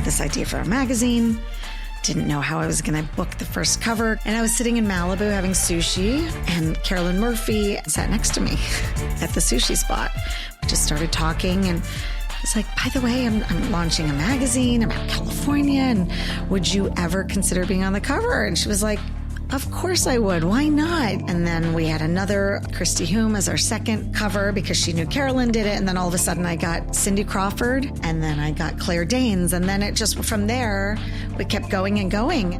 had this idea for a magazine. Didn't know how I was going to book the first cover. And I was sitting in Malibu having sushi, and Carolyn Murphy sat next to me at the sushi spot. We just started talking, and it's like, by the way, I'm launching a magazine about California, and would you ever consider being on the cover? And she was like, of course I would. Why not? And then we had another Christy Hume as our second cover because she knew Carolyn did it. And then all of a sudden I got Cindy Crawford, and then I got Claire Danes. And then it just, from there, we kept going and going.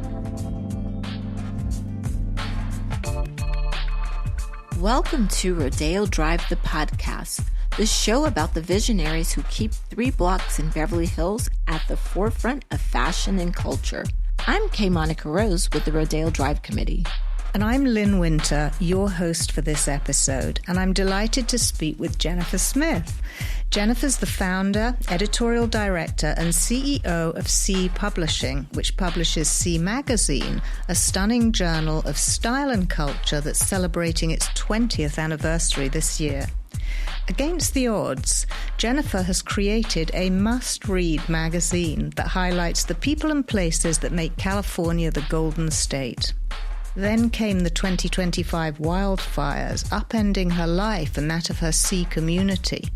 Welcome to Rodeo Drive The Podcast, the show about the visionaries who keep 3 blocks in Beverly Hills at the forefront of fashion and culture. I'm Kay Monica Rose with the Rodeo Drive Committee. And I'm Lyn Winter, your host for this episode, and I'm delighted to speak with Jennifer Smith. Jennifer's the founder, editorial director, and CEO of C Publishing, which publishes C Magazine, a stunning journal of style and culture that's celebrating its 20th anniversary this year. Against the odds, Jennifer has created a must-read magazine that highlights the people and places that make California the Golden State. Then came the 2025 wildfires, upending her life and that of her sea community.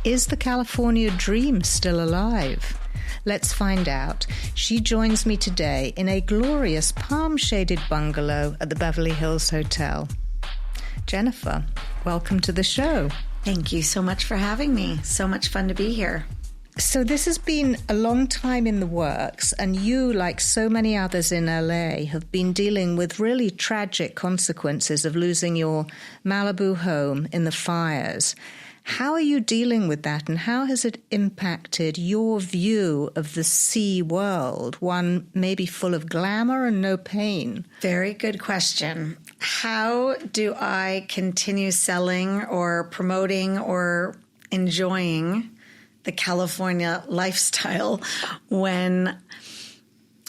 Is the California dream still alive? Let's find out. She joins me today in a glorious palm-shaded bungalow at the Beverly Hills Hotel. Jennifer, welcome to the show. Thank you so much for having me. So much fun to be here. So this has been a long time in the works, and you, like so many others in LA, have been dealing with really tragic consequences of losing your Malibu home in the fires. How are you dealing with that, and how has it impacted your view of the sea world, one maybe full of glamour and no pain? Very good question. How do I continue selling or promoting or enjoying the California lifestyle when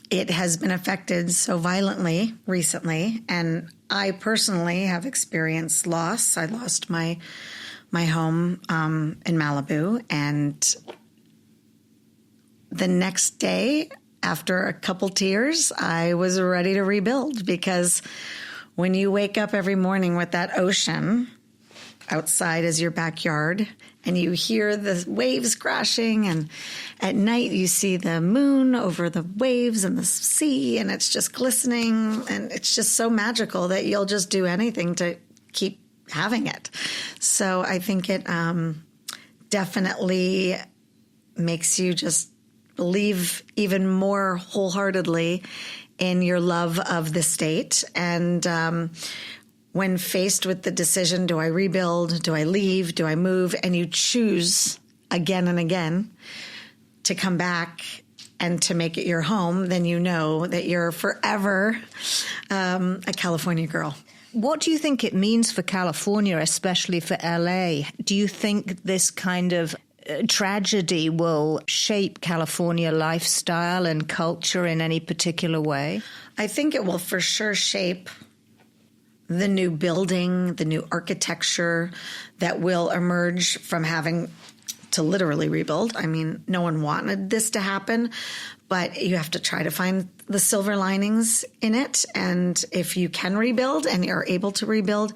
it has been affected so violently recently? And I personally have experienced loss. I lost my home in Malibu, and the next day, after a couple tears, I was ready to rebuild, because when you wake up every morning with that ocean outside as your backyard, and you hear the waves crashing, and at night you see the moon over the waves and the sea, and it's just glistening, and it's just so magical that you'll just do anything to keep having it. So I think it definitely makes you just believe even more wholeheartedly in your love of the state. And when faced with the decision, do I rebuild, do I leave, do I move, and you choose again and again to come back and to make it your home, then you know that you're forever a California girl. What do you think it means for California, especially for LA? Do you think this kind of tragedy will shape California lifestyle and culture in any particular way? I think it will for sure shape the new building, the new architecture that will emerge from having to literally rebuild. I mean, no one wanted this to happen, but you have to try to find the silver linings in it. And if you can rebuild and you're able to rebuild,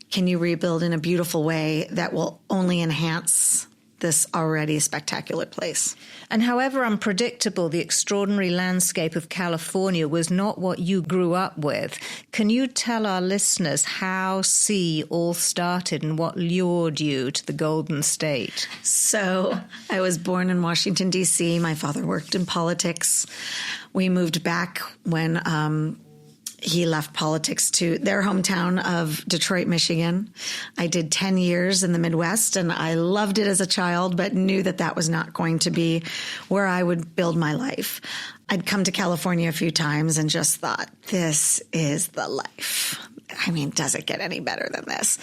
can you rebuild in a beautiful way that will only enhance this already spectacular place? And however unpredictable the extraordinary landscape of California was not what you grew up with, can you tell our listeners how C all started and what lured you to the Golden State? So I was born in Washington, D.C. My father worked in politics. We moved back when he left politics to their hometown of Detroit, Michigan. I did 10 years in the Midwest, and I loved it as a child, but knew that that was not going to be where I would build my life. I'd come to California a few times and just thought, this is the life. I mean, does it get any better than this?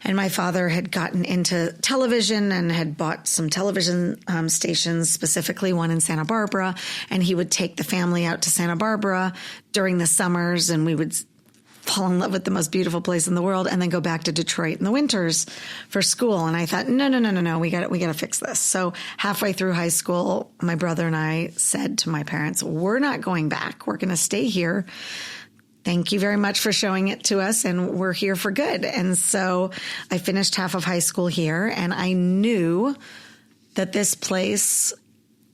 And my father had gotten into television and had bought some television stations, specifically one in Santa Barbara. And he would take the family out to Santa Barbara during the summers, and we would fall in love with the most beautiful place in the world and then go back to Detroit in the winters for school. And I thought, no, we got to fix this. So halfway through high school, my brother and I said to my parents, we're not going back. We're going to stay here. Thank you very much for showing it to us, and we're here for good. And so I finished half of high school here, and I knew that this place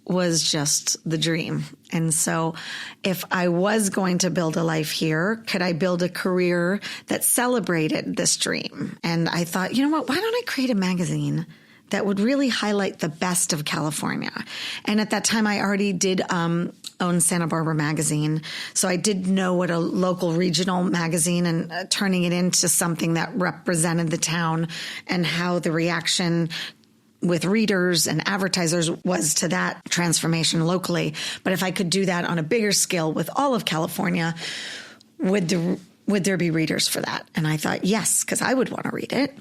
was just the dream. And so if I was going to build a life here, could I build a career that celebrated this dream? And I thought, you know what, why don't I create a magazine that would really highlight the best of California? And at that time, I already did own Santa Barbara Magazine. So I did know what a local regional magazine and turning it into something that represented the town and how the reaction with readers and advertisers was to that transformation locally. But if I could do that on a bigger scale with all of California, would there be readers for that? And I thought, yes, because I would want to read it.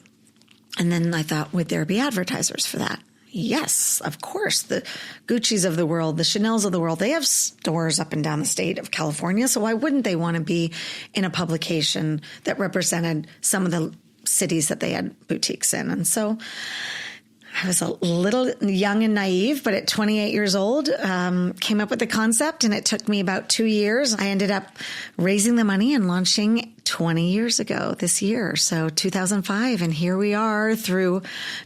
And then I thought, would there be advertisers for that? Yes, of course. The Gucci's of the world, the Chanel's of the world, they have stores up and down the state of California. So why wouldn't they want to be in a publication that represented some of the cities that they had boutiques in? And so I was a little young and naive, but at 28 years old, came up with the concept, and it took me about 2 years. I ended up raising the money and launching 20 years ago this year, so 2005. And here we are through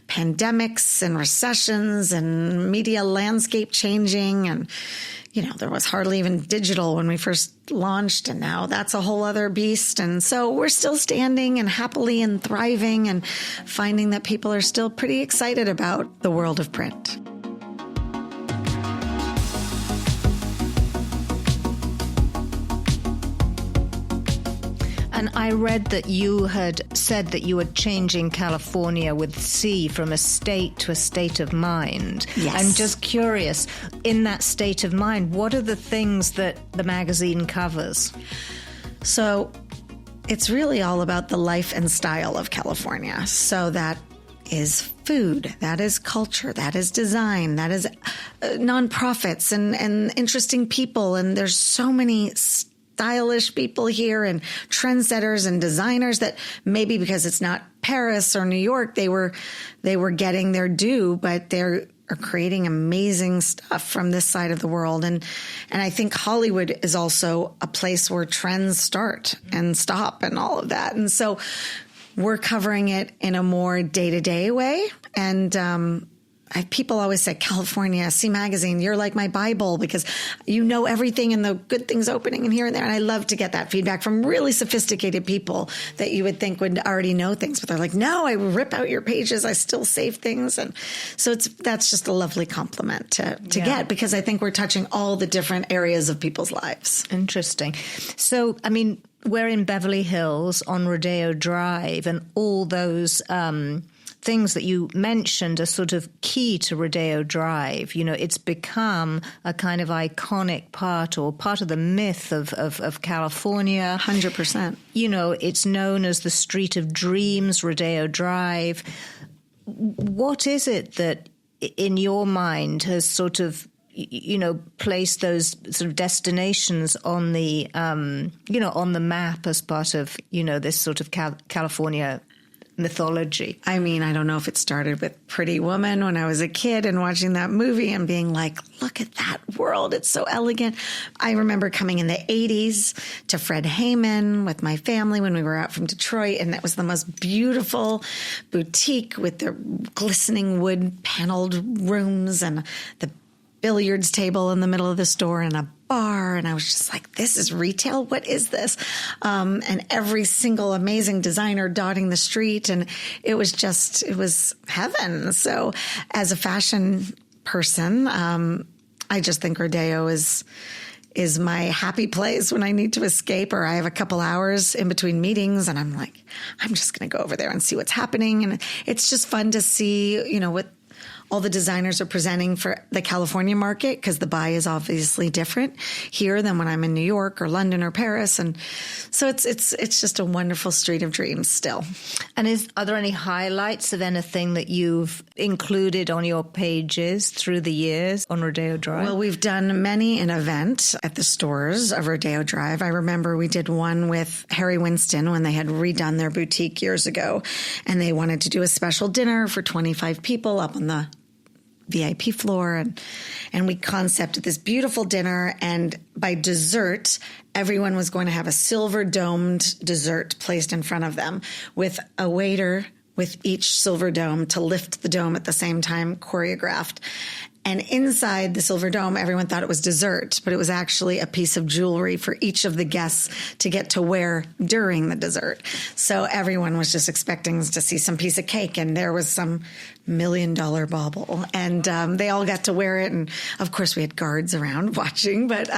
pandemics and recessions and media landscape changing. And, you know, there was hardly even digital when we first launched, and now that's a whole other beast. And so we're still standing and happily and thriving and finding that people are still pretty excited about the world of print. And I read that you had said that you were changing California with C from a state to a state of mind. Yes. I'm just curious, in that state of mind, what are the things that the magazine covers? So it's really all about the life and style of California. So that is food, that is culture, that is design, that is nonprofits and interesting people. And there's so many stylish people here and trendsetters and designers that maybe because it's not Paris or New York, they were getting their due, but they're creating amazing stuff from this side of the world. And I think Hollywood is also a place where trends start and stop and all of that. And so we're covering it in a more day-to-day way. And people always say, California, C Magazine, you're like my Bible because you know everything and the good things opening and here and there. And I love to get that feedback from really sophisticated people that you would think would already know things. But they're like, no, I rip out your pages. I still save things. And so that's just a lovely compliment to get, because I think we're touching all the different areas of people's lives. Interesting. So, I mean, we're in Beverly Hills on Rodeo Drive, and all those things that you mentioned are sort of key to Rodeo Drive. You know, it's become a kind of iconic part or part of the myth of California. 100%. You know, it's known as the Street of Dreams, Rodeo Drive. What is it that, in your mind, has sort of, you know, placed those sort of destinations on the, on the map as part of, you know, this sort of California mythology? I mean, I don't know if it started with Pretty Woman when I was a kid and watching that movie and being like, look at that world. It's so elegant. I remember coming in the 80s to Fred Hayman with my family when we were out from Detroit. And that was the most beautiful boutique with the glistening wood paneled rooms and the billiards table in the middle of the store and a bar. And I was just like, this is retail? What is this? And every single amazing designer dotting the street. And it was heaven. So as a fashion person, I just think Rodeo is my happy place when I need to escape, or I have a couple hours in between meetings and I'm like, I'm just going to go over there and see what's happening. And it's just fun to see, you know, with all the designers are presenting for the California market because the buy is obviously different here than when I'm in New York or London or Paris. And so it's just a wonderful street of dreams still. And are there any highlights of anything that you've included on your pages through the years on Rodeo Drive? Well, we've done many an event at the stores of Rodeo Drive. I remember we did one with Harry Winston when they had redone their boutique years ago, and they wanted to do a special dinner for 25 people up on the VIP floor. And we concepted this beautiful dinner, and by dessert, everyone was going to have a silver domed dessert placed in front of them with a waiter with each silver dome to lift the dome at the same time, choreographed. And inside the silver dome, everyone thought it was dessert, but it was actually a piece of jewelry for each of the guests to get to wear during the dessert. So everyone was just expecting to see some piece of cake, and there was some $1 million bauble. And they all got to wear it. And of course, we had guards around watching, but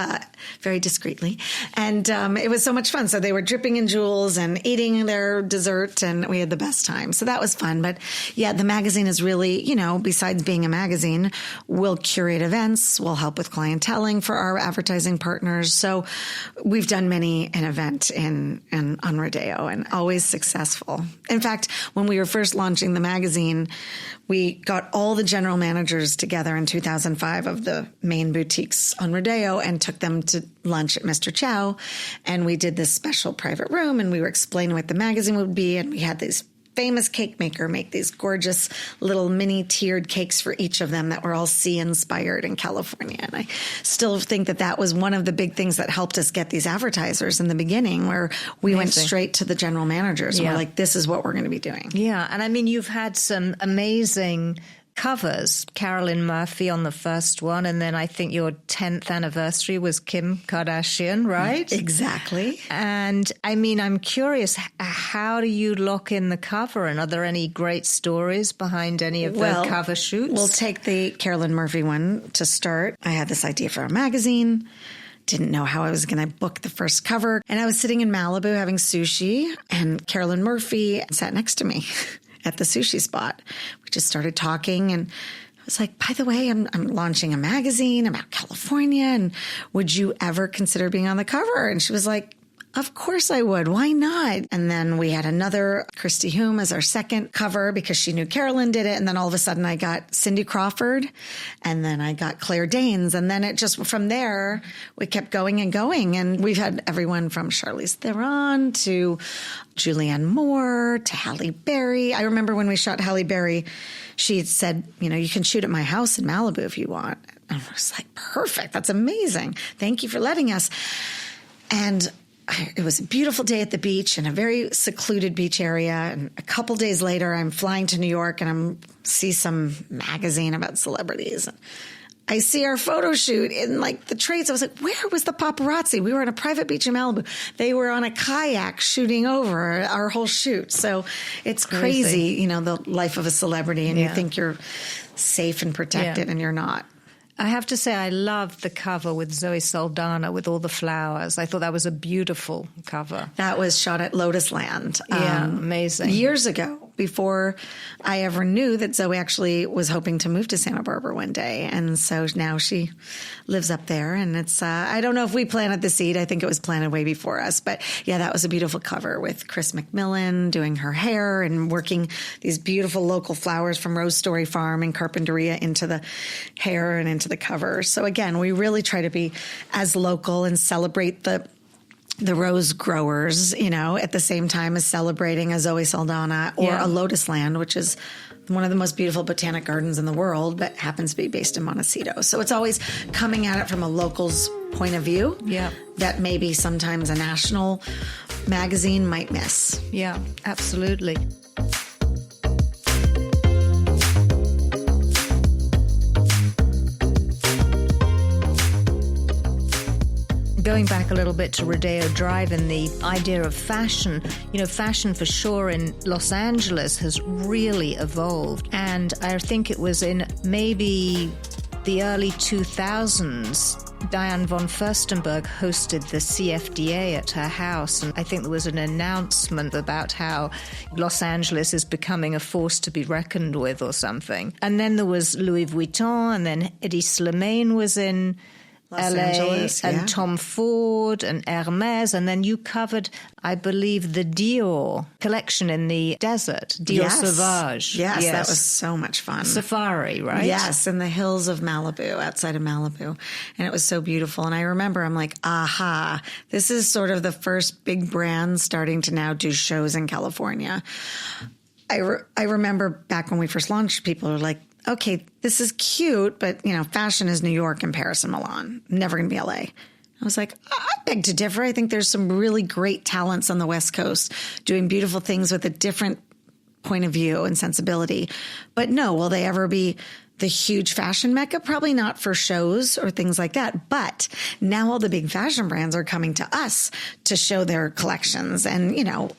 very discreetly. And it was so much fun. So they were dripping in jewels and eating their dessert, and we had the best time. So that was fun. But yeah, the magazine is really, besides being a magazine, we'll curate events, we'll help with clienteling for our advertising partners. So we've done many an event on Rodeo, and always successful. In fact, when we were first launching the magazine, we got all the general managers together in 2005 of the main boutiques on Rodeo and took them to lunch at Mr. Chow. And we did this special private room, and we were explaining what the magazine would be. And we had these famous cake maker make these gorgeous little mini tiered cakes for each of them that were all sea inspired in California. And I still think that was one of the big things that helped us get these advertisers in the beginning, where we went straight to the general managers and we're like, this is what we're going to be doing. Yeah. And I mean, you've had some amazing covers. Carolyn Murphy on the first one, and then I think your 10th anniversary was Kim Kardashian, right? Exactly. And I mean, I'm curious, how do you lock in the cover? And are there any great stories behind any of the cover shoots? We'll take the Carolyn Murphy one to start. I had this idea for a magazine. Didn't know how I was going to book the first cover. And I was sitting in Malibu having sushi, and Carolyn Murphy sat next to me at the sushi spot. We just started talking, and I was like, by the way, I'm launching a magazine about California, and would you ever consider being on the cover? And she was like, of course I would. Why not? And then we had another Christy Hume as our second cover because she knew Carolyn did it. And then all of a sudden I got Cindy Crawford, and then I got Claire Danes. And then it just, from there, we kept going and going. And we've had everyone from Charlize Theron to Julianne Moore to Halle Berry. I remember when we shot Halle Berry, she had said, you can shoot at my house in Malibu if you want. And I was like, perfect. That's amazing. Thank you for letting us. And it was a beautiful day at the beach in a very secluded beach area. And a couple days later, I'm flying to New York, and see some magazine about celebrities. I see our photo shoot in the trades. I was like, where was the paparazzi? We were on a private beach in Malibu. They were on a kayak shooting over our whole shoot. So it's crazy, the life of a celebrity, and you think you're safe and protected, and you're not. I have to say, I loved the cover with Zoe Saldana with all the flowers. I thought that was a beautiful cover. That was shot at Lotus Land. Amazing. Years ago, before I ever knew that Zoe actually was hoping to move to Santa Barbara one day. And so now she lives up there. And it's, I don't know if we planted the seed. I think it was planted way before us. But yeah, that was a beautiful cover with Chris McMillan doing her hair and working these beautiful local flowers from Rose Story Farm in Carpinteria into the hair and into the cover. So again, we really try to be as local and celebrate the rose growers, at the same time as celebrating a Zoe Saldana or a Lotus Land, which is one of the most beautiful botanic gardens in the world, but happens to be based in Montecito. So it's always coming at it from a local's point of view that maybe sometimes a national magazine might miss. Yeah, absolutely. Going back a little bit to Rodeo Drive and the idea of fashion, fashion for sure in Los Angeles has really evolved. And I think it was in maybe the early 2000s, Diane von Furstenberg hosted the CFDA at her house, and I think there was an announcement about how Los Angeles is becoming a force to be reckoned with or something. And then there was Louis Vuitton, and then Eddie Slimane was in Los LA, Angeles, yeah. and Tom Ford and Hermes, and then you covered, I believe, the Dior collection in the desert, Dior Sauvage. Yes, that was so much fun. Safari, right? Yes, in the hills of Malibu, outside of Malibu. And it was so beautiful. And I remember I'm like, aha, this is sort of the first big brand starting to now do shows in California. I remember back when we first launched, people were like, okay, this is cute, but, fashion is New York and Paris and Milan. Never going to be LA. I was like, I beg to differ. I think there's some really great talents on the West Coast doing beautiful things with a different point of view and sensibility. But no, will they ever be the huge fashion mecca? Probably not for shows or things like that. But now all the big fashion brands are coming to us to show their collections. And,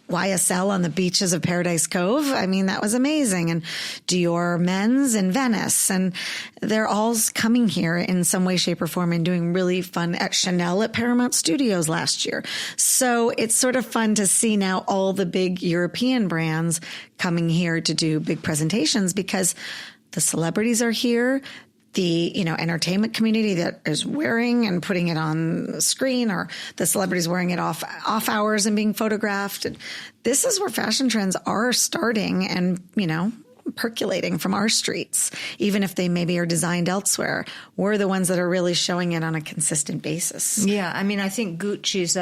YSL on the beaches of Paradise Cove. I mean, that was amazing. And Dior Men's in Venice. And they're all coming here in some way, shape, or form and doing really fun at Chanel at Paramount Studios last year. So it's sort of fun to see now all the big European brands coming here to do big presentations because the celebrities are here, the, entertainment community that is wearing and putting it on the screen, or the celebrities wearing it off hours and being photographed. And this is where fashion trends are starting and, percolating from our streets, even if they maybe are designed elsewhere. We're the ones that are really showing it on a consistent basis. Yeah, I mean, I think Gucci's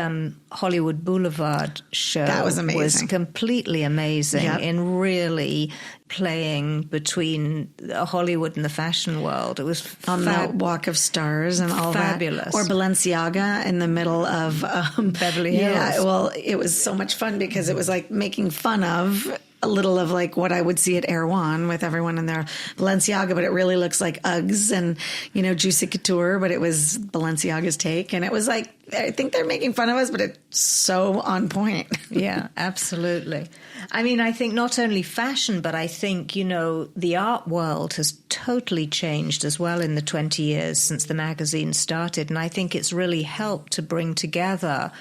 Hollywood Boulevard show that was amazing. Was completely amazing in really playing between Hollywood and the fashion world. It was on the Walk of Stars and all fabulous. That. Or Balenciaga in the middle of Beverly Hills. Yeah, well, it was so much fun because it was like making fun of a little of like what I would see at Erewhon with everyone in their Balenciaga, but it really looks like Uggs and, Juicy Couture, but it was Balenciaga's take. And it was like, I think they're making fun of us, but it's so on point. Yeah, absolutely. I mean, I think not only fashion, but I think, the art world has totally changed as well in the 20 years since the magazine started. And I think it's really helped to bring together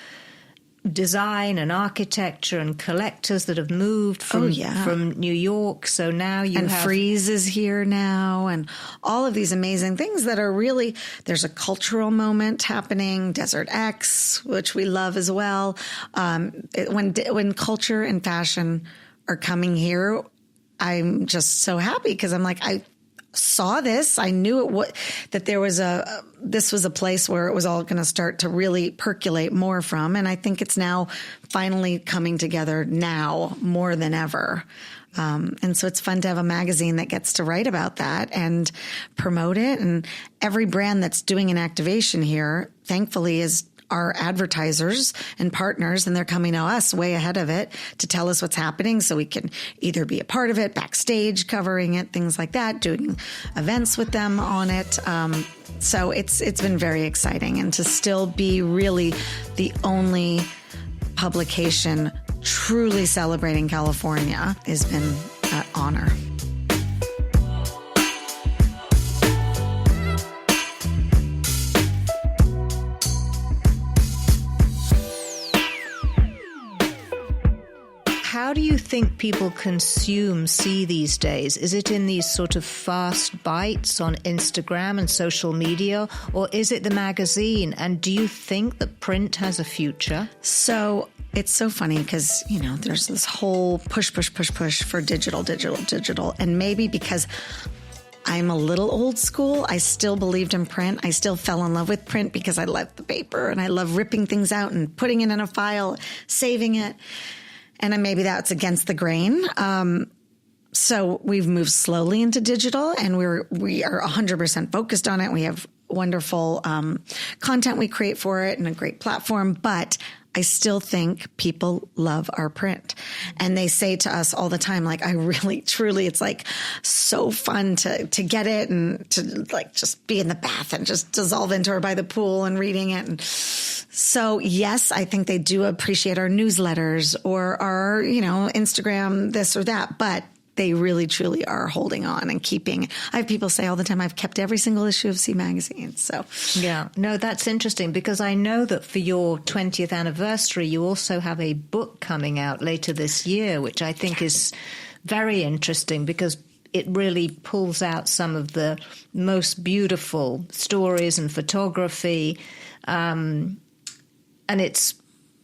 design and architecture and collectors that have moved from New York. So now you have Frieze is here now, and all of these amazing things that are really, there's a cultural moment happening, Desert X, which we love as well. When culture and fashion are coming here, I'm just so happy because I'm like, I saw this. I knew that there was this was a place where it was all going to start to really percolate more from. And I think it's now finally coming together now more than ever. And so it's fun to have a magazine that gets to write about that and promote it. And every brand that's doing an activation here, thankfully, is our advertisers and partners, and they're coming to us way ahead of it to tell us what's happening so we can either be a part of it, backstage covering it, things like that, doing events with them on it. So it's been very exciting, and to still be really the only publication truly celebrating California has been an honor. How do you think people see these days? Is it in these sort of fast bites on Instagram and social media, or is it the magazine? And do you think that print has a future? So it's so funny because, there's this whole push for digital. And maybe because I'm a little old school, I still believed in print. I still fell in love with print because I love the paper and I love ripping things out and putting it in a file, saving it. And maybe that's against the grain. So we've moved slowly into digital, and we are 100% focused on it. We have wonderful content we create for it and a great platform. But I still think people love our print. And they say to us all the time, like, I really, truly, it's like so fun to get it and to like just be in the bath and just dissolve into or by the pool and reading it. And so, yes, I think they do appreciate our newsletters or our, Instagram, this or that. But they really, truly are holding on and keeping. I have people say all the time, I've kept every single issue of C Magazine. So, yeah, no, that's interesting because I know that for your 20th anniversary, you also have a book coming out later this year, which I think is very interesting because it really pulls out some of the most beautiful stories and photography. And it's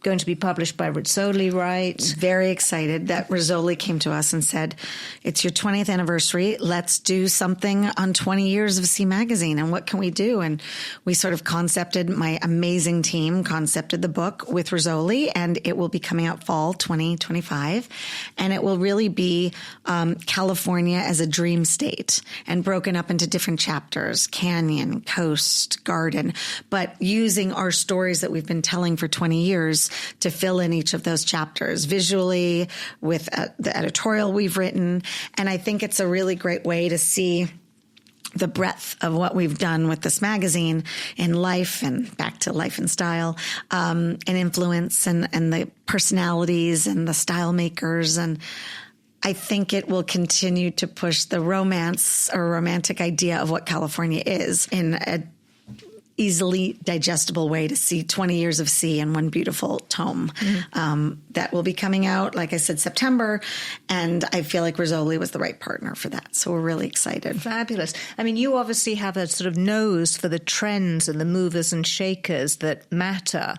going to be published by Rizzoli, right? Very excited that Rizzoli came to us and said, it's your 20th anniversary. Let's do something on 20 years of C Magazine. And what can we do? And we sort of my amazing team concepted the book with Rizzoli, and it will be coming out fall 2025. And it will really be California as a dream state and broken up into different chapters, canyon, coast, garden, but using our stories that we've been telling for 20 years to fill in each of those chapters visually with the editorial we've written. And I think it's a really great way to see the breadth of what we've done with this magazine in life and back to life and style, and influence and the personalities and the style makers. And I think it will continue to push the romance or romantic idea of what California is in a easily digestible way to see 20 years of sea in one beautiful tome. That will be coming out, like I said, September. And I feel like Rizzoli was the right partner for that. So we're really excited. Fabulous. I mean, you obviously have a sort of nose for the trends and the movers and shakers that matter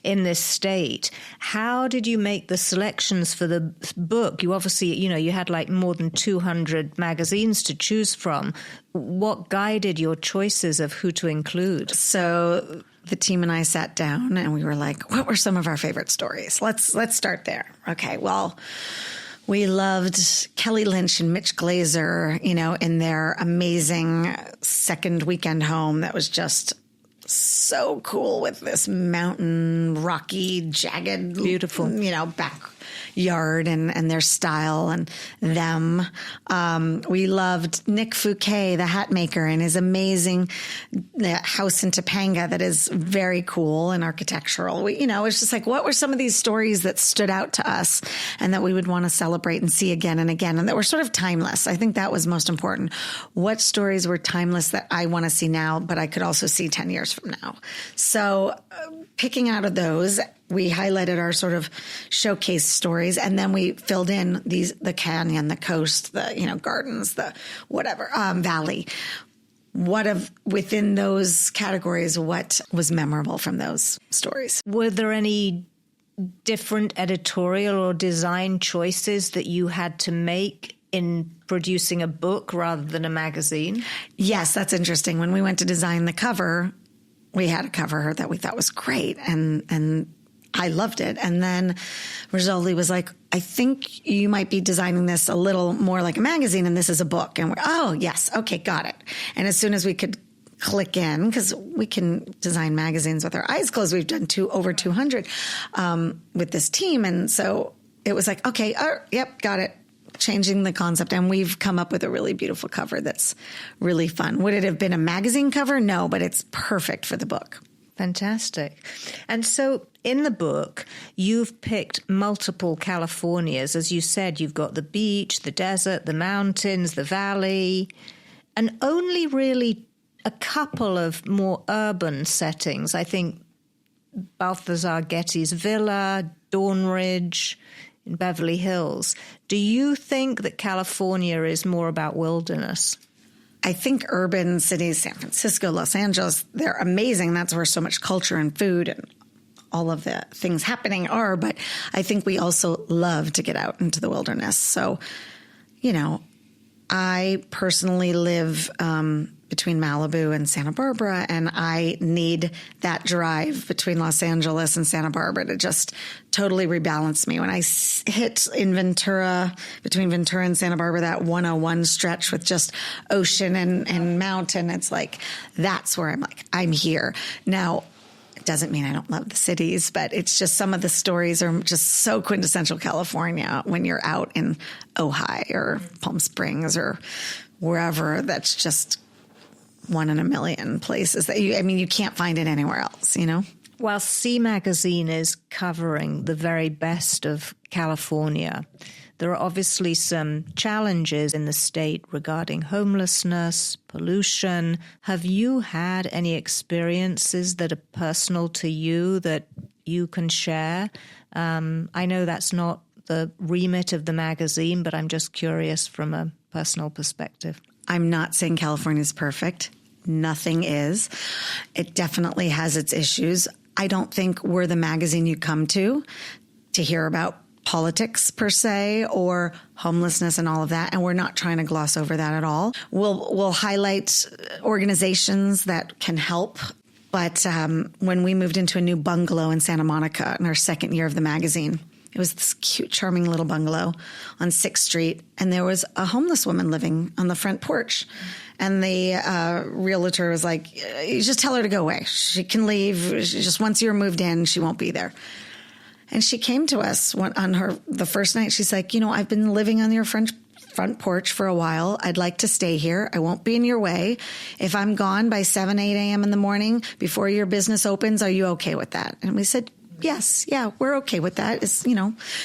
in this state. How did you make the selections for the book? You obviously, you had like more than 200 magazines to choose from. What guided your choices of who to include? So the team and I sat down and we were like, what were some of our favorite stories? Let's start there. Okay, well, we loved Kelly Lynch and Mitch Glazer, in their amazing second weekend home that was just so cool with this mountain, rocky, jagged, beautiful, backyard and their style and them. We loved Nick Fouquet, the hat maker, and his amazing house in Topanga that is very cool and architectural. It's just like, what were some of these stories that stood out to us and that we would want to celebrate and see again and again, and that were sort of timeless? I think that was most important. What stories were timeless that I want to see now, but I could also see 10 years from now? So picking out of those, we highlighted our sort of showcase stories, and then we filled in the canyon, the coast, the, gardens, the whatever, valley. Within those categories, what was memorable from those stories? Were there any different editorial or design choices that you had to make in producing a book rather than a magazine? Yes, that's interesting. When we went to design the cover, we had a cover that we thought was great, and I loved it. And then Rizzoli was like, I think you might be designing this a little more like a magazine, and this is a book. And we're, oh, yes, okay, got it. And as soon as we could click in, because we can design magazines with our eyes closed, we've done over 200 with this team. And so it was like, okay, yep, got it. Changing the concept, and we've come up with a really beautiful cover that's really fun. Would it have been a magazine cover? No, but it's perfect for the book. Fantastic. And so in the book, you've picked multiple Californias. As you said, you've got the beach, the desert, the mountains, the valley, and only really a couple of more urban settings. I think Balthazar Getty's villa, Dawn Ridge in Beverly Hills. Do you think that California is more about wilderness? I think urban cities, San Francisco, Los Angeles, they're amazing. That's where so much culture and food and all of the things happening are. But I think we also love to get out into the wilderness. So, I personally live between Malibu and Santa Barbara, and I need that drive between Los Angeles and Santa Barbara to just totally rebalance me. When I hit in Ventura, between Ventura and Santa Barbara, that 101 stretch with just ocean and mountain, it's like, that's where I'm here. Now, it doesn't mean I don't love the cities, but it's just some of the stories are just so quintessential California when you're out in Ojai or Palm Springs or wherever. That's just one in a million places that you can't find it anywhere else, While C Magazine is covering the very best of California, there are obviously some challenges in the state regarding homelessness, pollution. Have you had any experiences that are personal to you that you can share? I know that's not the remit of the magazine, but I'm just curious from a personal perspective. I'm not saying California is perfect. Nothing is. It definitely has its issues. I don't think we're the magazine you come to hear about politics per se or homelessness and all of that. And we're not trying to gloss over that at all. We'll highlight organizations that can help. But when we moved into a new bungalow in Santa Monica in our second year of the magazine, it was this cute, charming little bungalow on 6th Street. And there was a homeless woman living on the front porch. And the realtor was like, you just tell her to go away. She can leave. Just once you're moved in, she won't be there. And she came to us on the first night. She's like, I've been living on your front porch for a while. I'd like to stay here. I won't be in your way. If I'm gone by 7, 8 a.m. in the morning before your business opens, are you okay with that? And we said, yes, yeah, we're okay with that. It's,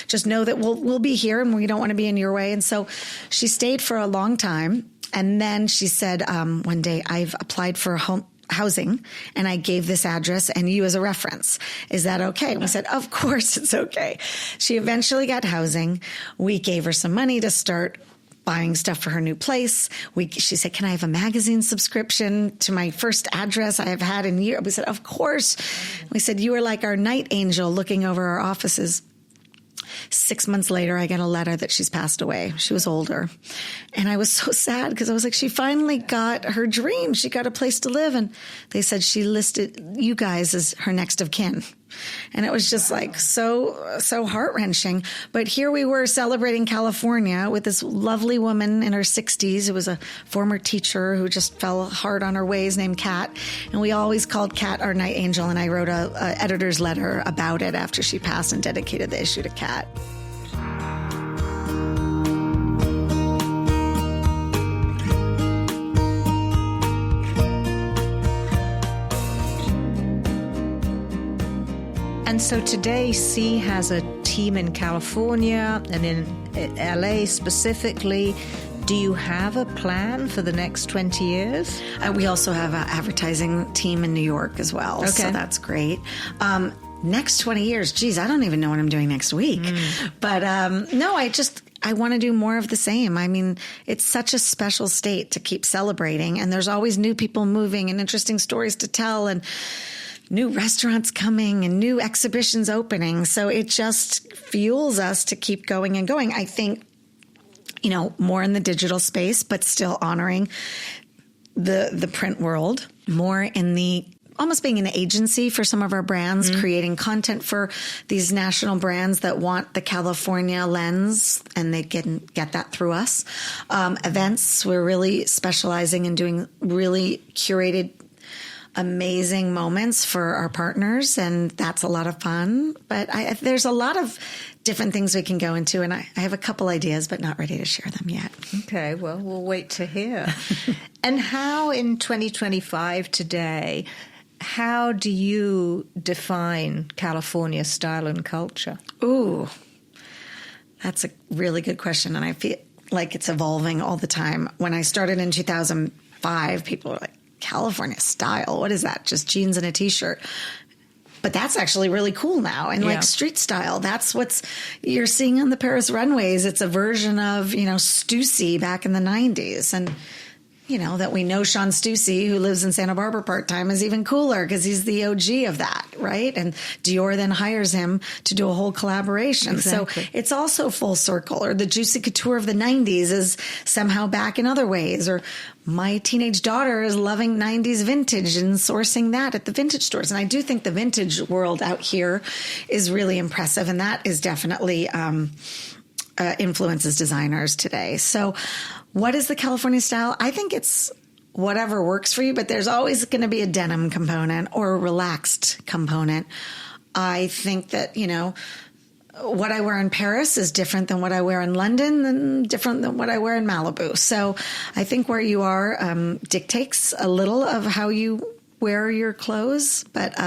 just know that we'll be here and we don't want to be in your way. And so she stayed for a long time. And then she said, one day, I've applied for housing and I gave this address and you as a reference. Is that okay? And we said, of course it's okay. She eventually got housing. We gave her some money to start buying stuff for her new place. She said, can I have a magazine subscription to my first address I have had in years? We said, of course. We said, you are like our night angel looking over our offices. 6 months later, I get a letter that she's passed away. She was older. And I was so sad because I was like, she finally got her dream. She got a place to live. And they said she listed you guys as her next of kin. And it was just like so heart-wrenching. But here we were celebrating California with this lovely woman in her 60s. It was a former teacher who just fell hard on her ways named Kat. And we always called Kat our night angel. And I wrote a editor's letter about it after she passed and dedicated the issue to Kat. And so today, C has a team in California and in LA specifically. Do you have a plan for the next 20 years? We also have an advertising team in New York as well. Okay. So that's great. Next 20 years, geez, I don't even know what I'm doing next week. But no, I want to do more of the same. I mean, it's such a special state to keep celebrating. And there's always new people moving and interesting stories to tell and new restaurants coming and new exhibitions opening. So it just fuels us to keep going and going. I think, more in the digital space, but still honoring the print world, more in the almost being an agency for some of our brands, creating content for these national brands that want the California lens, and they can get that through us. Events, we're really specializing in doing really curated amazing moments for our partners, and that's a lot of fun. But there's a lot of different things we can go into, and I have a couple ideas, but not ready to share them yet. Okay, well, we'll wait to hear. And how in 2025 today, how do you define California style and culture? Ooh, that's a really good question, and I feel like it's evolving all the time. When I started in 2005, people were like, California style, what is that? Just jeans and a t-shirt. But that's actually really cool now. And like street style, that's what's you're seeing on the Paris runways. It's a version of, Stussy back in the 90s. And, that we know Sean Stussy, who lives in Santa Barbara part-time, is even cooler because he's the OG of that, right? And Dior then hires him to do a whole collaboration. Exactly. So it's also full circle. Or the Juicy Couture of the 90s is somehow back in other ways. Or my teenage daughter is loving 90s vintage and sourcing that at the vintage stores. And I do think the vintage world out here is really impressive. And that is definitely influences designers today. So what is the California style? I think it's whatever works for you, but there's always going to be a denim component or a relaxed component. I think that, what I wear in Paris is different than what I wear in London and different than what I wear in Malibu. So I think where you are dictates a little of how you wear your clothes. But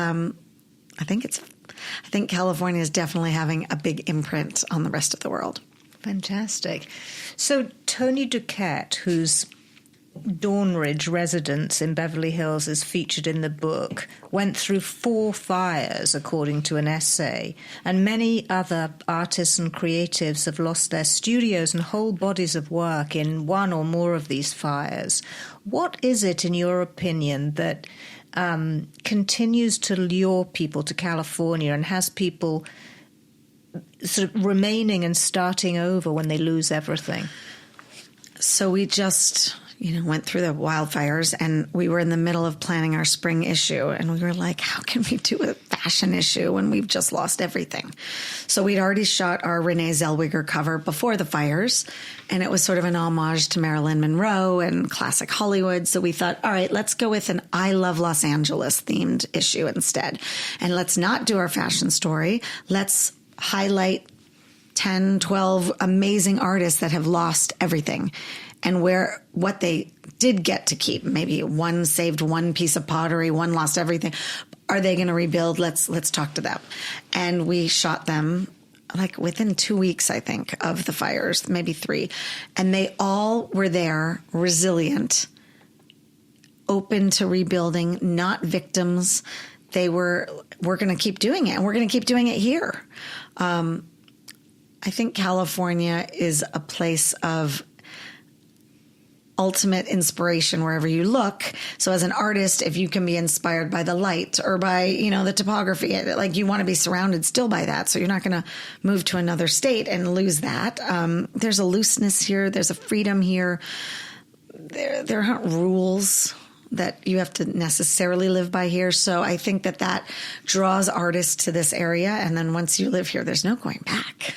I think California is definitely having a big imprint on the rest of the world. Fantastic. So Tony Duquette, whose Dawnridge residence in Beverly Hills is featured in the book, went through 4 fires, according to an essay, and many other artists and creatives have lost their studios and whole bodies of work in one or more of these fires. What is it, in your opinion, that continues to lure people to California and has people sort of remaining and starting over when they lose everything? So we just went through the wildfires, and we were in the middle of planning our spring issue, and we were like, how can we do a fashion issue when we've just lost everything? So we'd already shot our Renee Zellweger cover before the fires, and it was sort of an homage to Marilyn Monroe and classic Hollywood. So we thought, all right, let's go with an I Love Los Angeles themed issue instead. And let's not do our fashion story. Let's highlight 10, 12 amazing artists that have lost everything, and what they did get to keep. Maybe one saved one piece of pottery, one lost everything. Are they going to rebuild? Let's talk to them. And we shot them like within 2 weeks, I think, of the fires, maybe 3. And they all were there, resilient, open to rebuilding, not victims. We're going to keep doing it, and we're going to keep doing it here. I think California is a place of ultimate inspiration wherever you look. So as an artist, if you can be inspired by the light or by, the topography, like you want to be surrounded still by that. So you're not going to move to another state and lose that. There's a looseness here. There's a freedom here. There aren't rules that you have to necessarily live by here. So I think that draws artists to this area. And then once you live here, there's no going back.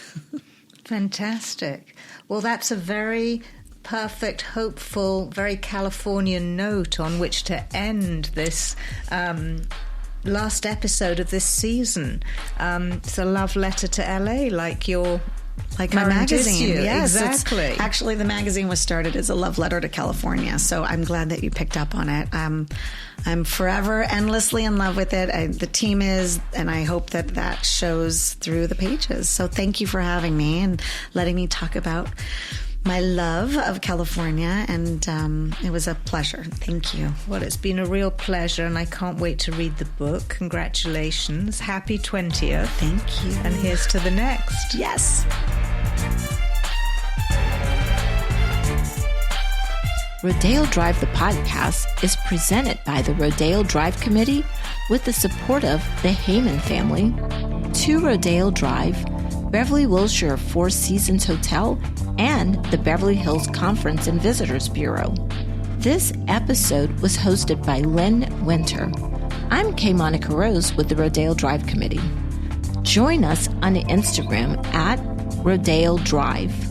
Fantastic. Well, that's a very perfect, hopeful, very Californian note on which to end this last episode of this season. It's a love letter to LA, like my magazine. Issue. Yes, exactly. Actually, the magazine was started as a love letter to California, so I'm glad that you picked up on it. I'm forever endlessly in love with it. The team is, and I hope that shows through the pages. So thank you for having me and letting me talk about my love of California, and it was a pleasure. Thank you. Well, it's been a real pleasure, and I can't wait to read the book. Congratulations. Happy 20th. Thank you. And here's to the next. Yes. Rodeo Drive the Podcast is presented by the Rodeo Drive Committee with the support of the Heyman family, 2 Rodeo Drive, Beverly Wilshire Four Seasons Hotel, and the Beverly Hills Conference and Visitors Bureau. This episode was hosted by Lyn Winter. I'm Kay Monica Rose with the Rodeo Drive Committee. Join us on Instagram at Rodeo Drive.